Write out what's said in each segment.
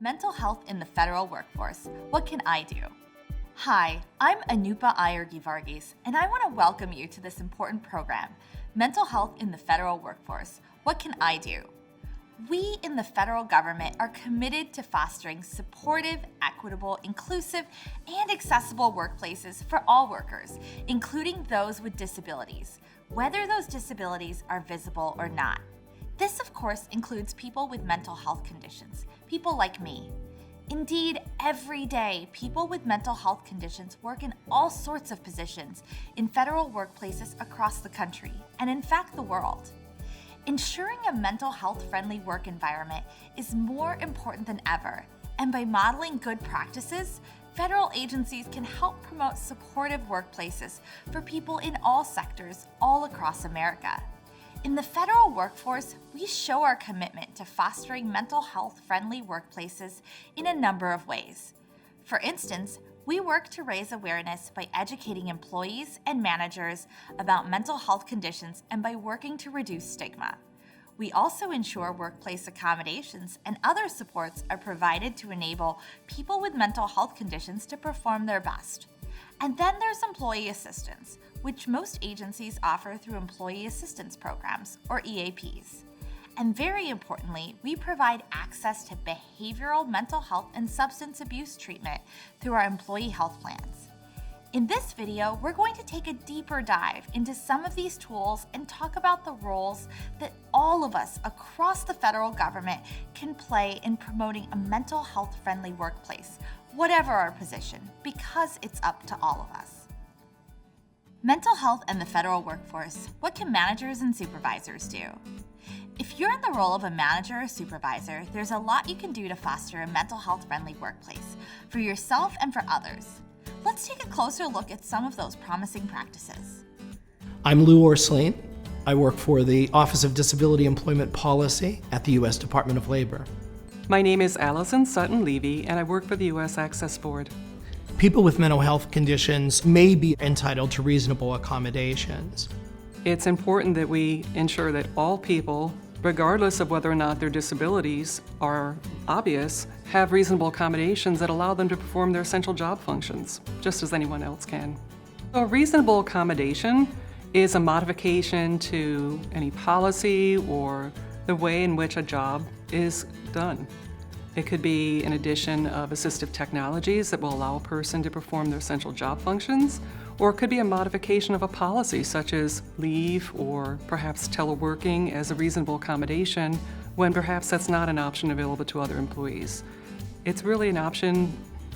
Mental health in the federal workforce. What can I do? Hi, I'm Anupa ERGs, and I want to welcome you to this important program, Mental Health in the Federal Workforce. What can I do? We in the federal government are committed to fostering supportive, equitable, inclusive, and accessible workplaces for all workers, including those with disabilities, whether those disabilities are visible or not. This, of course, includes people with mental health conditions, people like me. Indeed, every day, people with mental health conditions work in all sorts of positions in federal workplaces across the country, and in fact, the world. Ensuring a mental health-friendly work environment is more important than ever, and by modeling good practices, federal agencies can help promote supportive workplaces for people in all sectors all across America. In the federal workforce, we show our commitment to fostering mental health-friendly workplaces in a number of ways. For instance, we work to raise awareness by educating employees and managers about mental health conditions and by working to reduce stigma. We also ensure workplace accommodations and other supports are provided to enable people with mental health conditions to perform their best. And then there's employee assistance, which most agencies offer through employee assistance programs, or EAPs. And very importantly, we provide access to behavioral mental health and substance abuse treatment through our employee health plans. In this video, we're going to take a deeper dive into some of these tools and talk about the roles that all of us across the federal government can play in promoting a mental health-friendly workplace, whatever our position, because it's up to all of us. Mental health and the federal workforce. What can managers and supervisors do? If you're in the role of a manager or supervisor, there's a lot you can do to foster a mental health-friendly workplace for yourself and for others. Let's take a closer look at some of those promising practices. I'm Lou Orslane. I work for the Office of Disability Employment Policy at the U.S. Department of Labor. My name is Allison Sutton-Levy, and I work for the U.S. Access Board. People with mental health conditions may be entitled to reasonable accommodations. It's important that we ensure that all people, regardless of whether or not their disabilities are obvious, have reasonable accommodations that allow them to perform their essential job functions, just as anyone else can. A reasonable accommodation is a modification to any policy or the way in which a job is done. It could be an addition of assistive technologies that will allow a person to perform their essential job functions, or it could be a modification of a policy such as leave or perhaps teleworking as a reasonable accommodation when perhaps that's not an option available to other employees. It's really an option,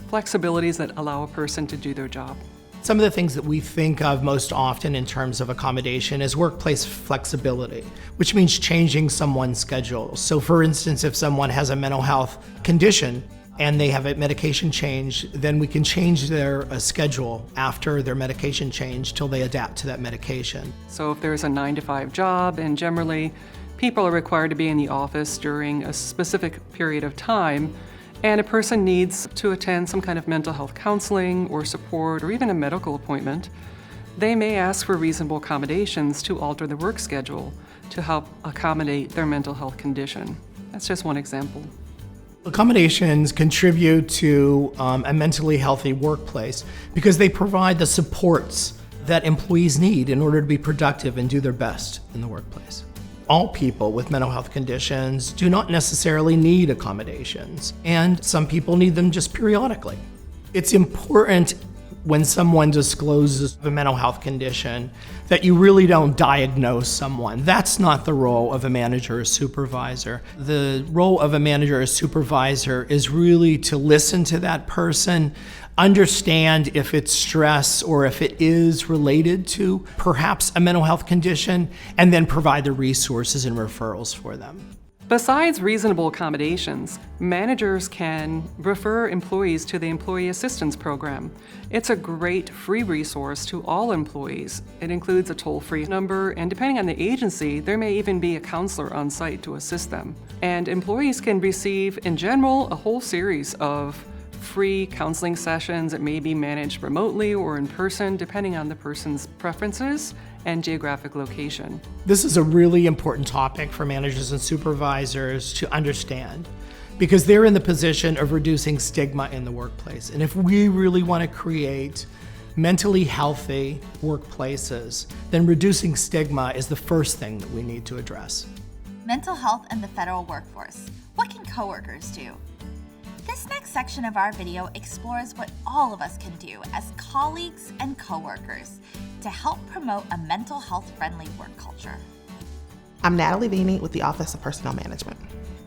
flexibilities that allow a person to do their job. Some of the things that we think of most often in terms of accommodation is workplace flexibility, which means changing someone's schedule. So for instance, if someone has a mental health condition and they have a medication change, then we can change their schedule after their medication change till they adapt to that medication. So if there's a 9-to-5 job, and generally people are required to be in the office during a specific period of time, and a person needs to attend some kind of mental health counseling or support or even a medical appointment, they may ask for reasonable accommodations to alter the work schedule to help accommodate their mental health condition. That's just one example. Accommodations contribute to a mentally healthy workplace because they provide the supports that employees need in order to be productive and do their best in the workplace. All people with mental health conditions do not necessarily need accommodations, and some people need them just periodically. It's important when someone discloses a mental health condition that you really don't diagnose someone. That's not the role of a manager or supervisor. The role of a manager or supervisor is really to listen to that person, understand if it's stress or if it is related to perhaps a mental health condition, and then provide the resources and referrals for them. Besides reasonable accommodations, managers can refer employees to the Employee Assistance Program. It's a great free resource to all employees. It includes a toll-free number, and depending on the agency, there may even be a counselor on site to assist them. And employees can receive, in general, a whole series of free counseling sessions that may be managed remotely or in person, depending on the person's preferences and geographic location. This is a really important topic for managers and supervisors to understand. because they're in the position of reducing stigma in the workplace. And if we really want to create mentally healthy workplaces, then reducing stigma is the first thing that we need to address. Mental health in the federal workforce. What can coworkers do? This next section of our video explores what all of us can do as colleagues and coworkers to help promote a mental health-friendly work culture. I'm Natalie Vini with the Office of Personnel Management.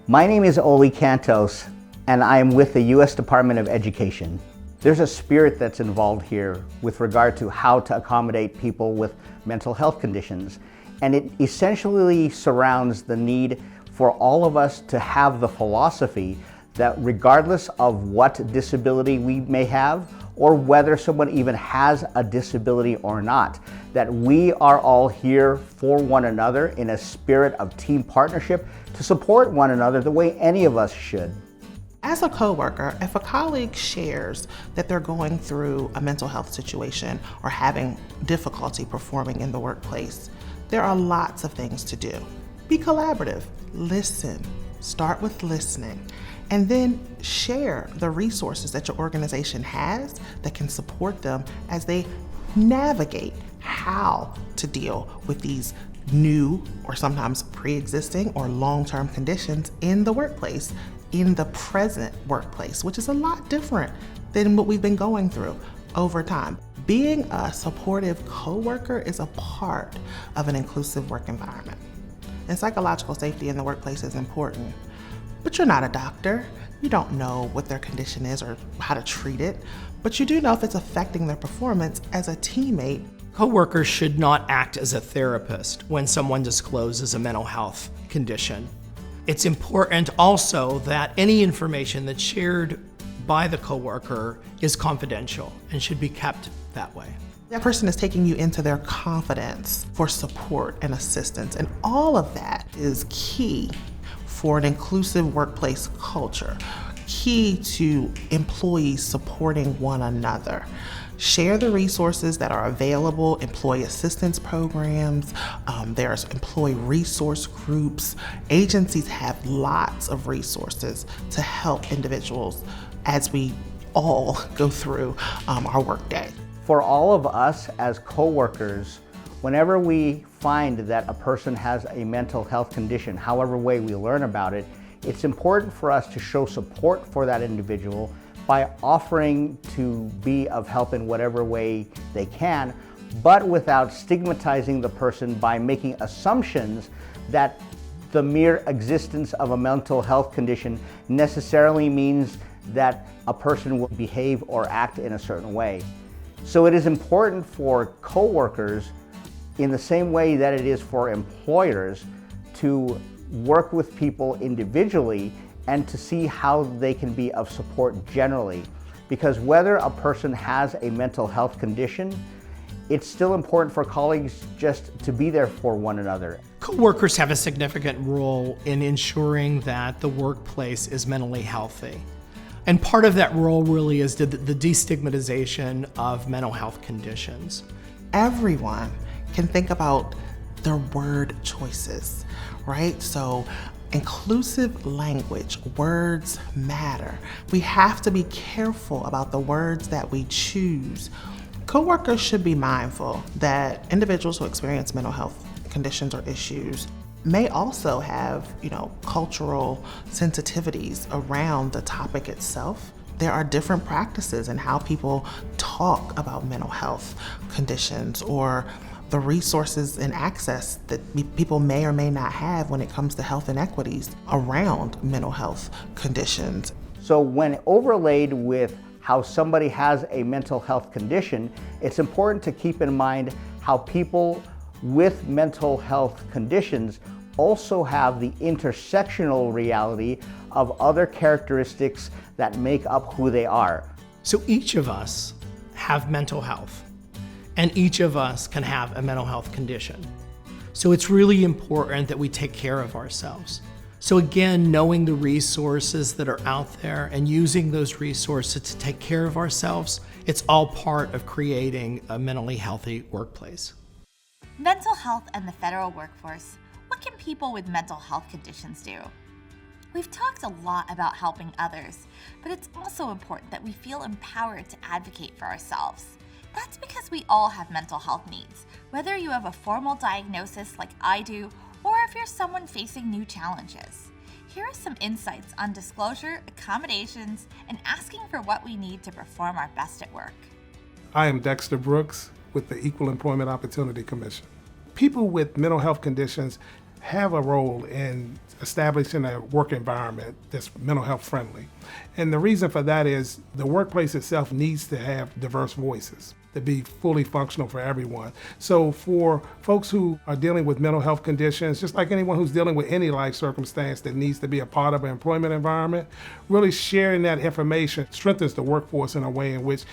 My name is Oli Cantos, and I am with the U.S. Department of Education. There's a spirit that's involved here with regard to how to accommodate people with mental health conditions, and it essentially surrounds the need for all of us to have the philosophy that regardless of what disability we may have, or whether someone even has a disability or not, that we are all here for one another in a spirit of team partnership to support one another the way any of us should. As a coworker, if a colleague shares that they're going through a mental health situation or having difficulty performing in the workplace, there are lots of things to do. Be collaborative, listen, start with listening, and then share the resources that your organization has that can support them as they navigate how to deal with these new or sometimes pre-existing or long-term conditions in the workplace, in the present workplace, which is a lot different than what we've been going through over time. Being a supportive coworker is a part of an inclusive work environment. And psychological safety in the workplace is important. But you're not a doctor. You don't know what their condition is or how to treat it, but you do know if it's affecting their performance as a teammate. Coworkers should not act as a therapist when someone discloses a mental health condition. It's important also that any information that's shared by the coworker is confidential and should be kept that way. That person is taking you into their confidence for support and assistance, and all of that is key for an inclusive workplace culture, key to employees supporting one another. Share the resources that are available, employee assistance programs, there's employee resource groups. Agencies have lots of resources to help individuals as we all go through our workday. For all of us as coworkers, whenever we find that a person has a mental health condition, however way we learn about it, it's important for us to show support for that individual by offering to be of help in whatever way they can, but without stigmatizing the person by making assumptions that the mere existence of a mental health condition necessarily means that a person will behave or act in a certain way. So it is important for coworkers, in the same way that it is for employers, to work with people individually and to see how they can be of support generally. Because whether a person has a mental health condition, it's still important for colleagues just to be there for one another. Coworkers have a significant role in ensuring that the workplace is mentally healthy. And part of that role really is the destigmatization of mental health conditions. Everyone can think about their word choices, right? So inclusive language, words matter. We have to be careful about the words that we choose. Coworkers should be mindful that individuals who experience mental health conditions or issues may also have, cultural sensitivities around the topic itself. There are different practices in how people talk about mental health conditions or the resources and access that people may or may not have when it comes to health inequities around mental health conditions. So when overlaid with how somebody has a mental health condition, it's important to keep in mind how people with mental health conditions also have the intersectional reality of other characteristics that make up who they are. So each of us have mental health, and each of us can have a mental health condition. So it's really important that we take care of ourselves. So again, knowing the resources that are out there and using those resources to take care of ourselves, it's all part of creating a mentally healthy workplace. Mental health and the federal workforce. What can people with mental health conditions do? We've talked a lot about helping others, but it's also important that we feel empowered to advocate for ourselves. That's because we all have mental health needs, whether you have a formal diagnosis like I do, or if you're someone facing new challenges. Here are some insights on disclosure, accommodations, and asking for what we need to perform our best at work. I am Dexter Brooks with the Equal Employment Opportunity Commission. People with mental health conditions have a role in establishing a work environment that's mental health friendly. And the reason for that is the workplace itself needs to have diverse voices to be fully functional for everyone. So for folks who are dealing with mental health conditions, just like anyone who's dealing with any life circumstance that needs to be a part of an employment environment, really sharing that information strengthens the workforce in a way in which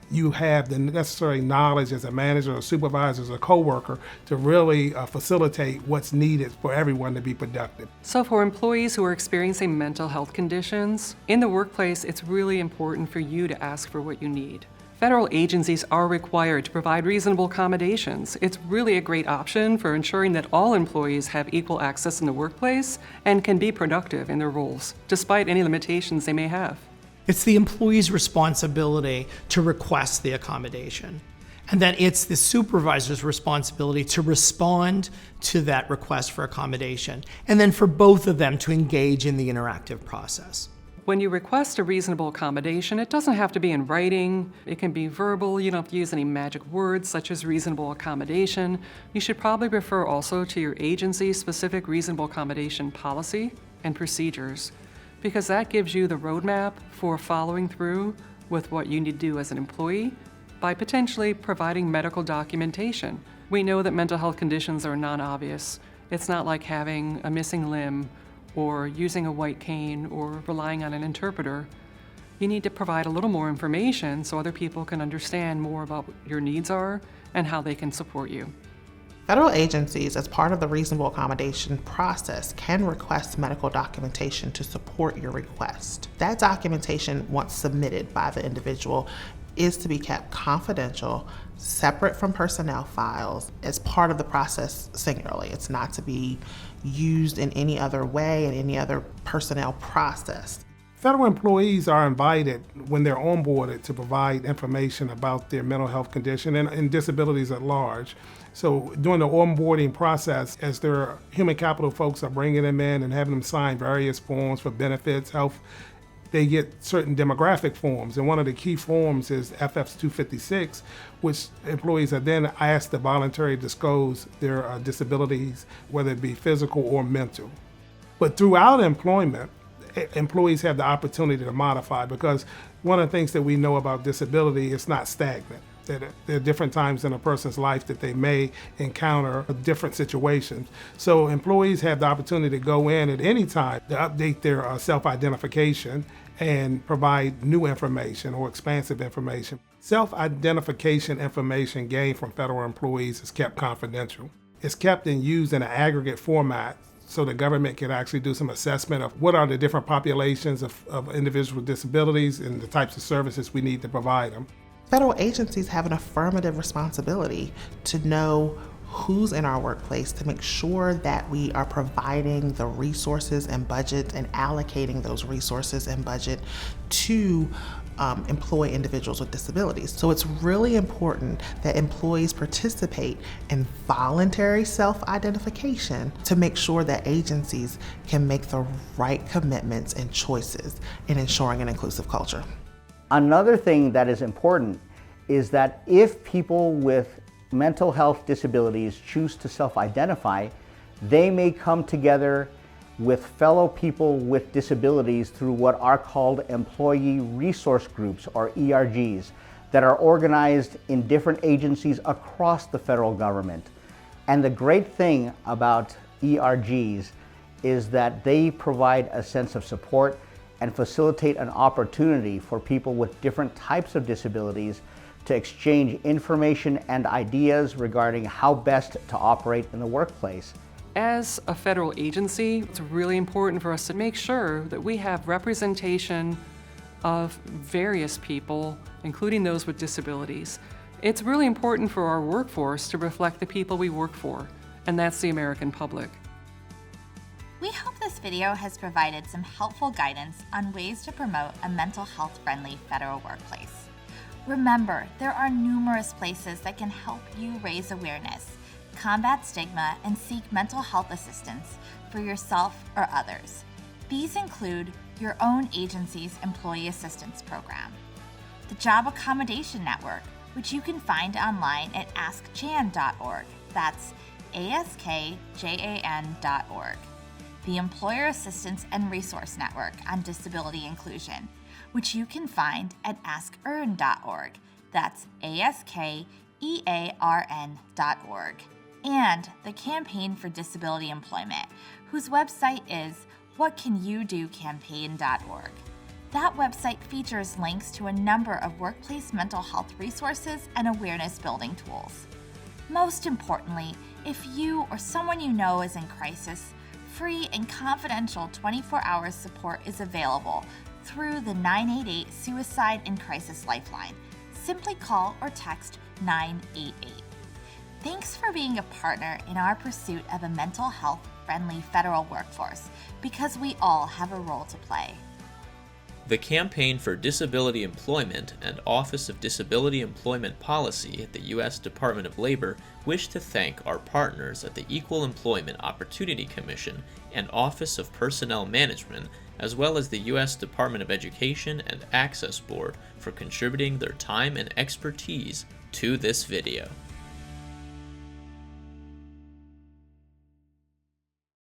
you have the necessary knowledge as a manager or supervisor, as a coworker, to really facilitate what's needed for everyone to be productive. So for employees who are experiencing mental health conditions, in the workplace, it's really important for you to ask for what you need. Federal agencies are required to provide reasonable accommodations. It's really a great option for ensuring that all employees have equal access in the workplace and can be productive in their roles, despite any limitations they may have. It's the employee's responsibility to request the accommodation, and that it's the supervisor's responsibility to respond to that request for accommodation, and then for both of them to engage in the interactive process. When you request a reasonable accommodation, it doesn't have to be in writing. It can be verbal. You don't have to use any magic words such as reasonable accommodation. You should probably refer also to your agency's specific reasonable accommodation policy and procedures, because that gives you the roadmap for following through with what you need to do as an employee by potentially providing medical documentation. We know that mental health conditions are non-obvious. It's not like having a missing limb or using a white cane or relying on an interpreter. You need to provide a little more information so other people can understand more about what your needs are and how they can support you. Federal agencies, as part of the reasonable accommodation process, can request medical documentation to support your request. That documentation, once submitted by the individual, is to be kept confidential, separate from personnel files, as part of the process singularly. It's not to be used in any other way, in any other personnel process. Federal employees are invited when they're onboarded to provide information about their mental health condition and disabilities at large. So during the onboarding process, as their human capital folks are bringing them in and having them sign various forms for benefits, health, they get certain demographic forms. And one of the key forms is FF's 256, which employees are then asked to voluntarily disclose their disabilities, whether it be physical or mental. But throughout employment, employees have the opportunity to modify, because one of the things that we know about disability is not stagnant. There are different times in a person's life that they may encounter different situations. So employees have the opportunity to go in at any time to update their self-identification and provide new information or expansive information. Self-identification information gained from federal employees is kept confidential. It's kept and used in an aggregate format so the government can actually do some assessment of what are the different populations of individuals with disabilities and the types of services we need to provide them. Federal agencies have an affirmative responsibility to know who's in our workplace, to make sure that we are providing the resources and budget and allocating those resources and budget to employ individuals with disabilities. So it's really important that employees participate in voluntary self-identification to make sure that agencies can make the right commitments and choices in ensuring an inclusive culture. Another thing that is important is that if people with mental health disabilities choose to self-identify, they may come together with fellow people with disabilities through what are called employee resource groups, or ERGs, that are organized in different agencies across the federal government. And the great thing about ERGs is that they provide a sense of support and facilitate an opportunity for people with different types of disabilities to exchange information and ideas regarding how best to operate in the workplace. As a federal agency, it's really important for us to make sure that we have representation of various people, including those with disabilities. It's really important for our workforce to reflect the people we work for, and that's the American public. We hope this video has provided some helpful guidance on ways to promote a mental health-friendly federal workplace. Remember, there are numerous places that can help you raise awareness, combat stigma, and seek mental health assistance for yourself or others. These include your own agency's Employee Assistance Program, the Job Accommodation Network, which you can find online at askjan.org. That's askjan.org. The Employer Assistance and Resource Network on Disability Inclusion, which you can find at askearn.org. That's ASKEARN.org. And the Campaign for Disability Employment, whose website is whatcanyoudocampaign.org. That website features links to a number of workplace mental health resources and awareness building tools. Most importantly, if you or someone you know is in crisis, free and confidential 24-hour support is available through the 988 Suicide and Crisis Lifeline. Simply call or text 988. Thanks for being a partner in our pursuit of a mental health-friendly federal workforce, because we all have a role to play. The Campaign for Disability Employment and Office of Disability Employment Policy at the U.S. Department of Labor wish to thank our partners at the Equal Employment Opportunity Commission and Office of Personnel Management, as well as the U.S. Department of Education and Access Board for contributing their time and expertise to this video.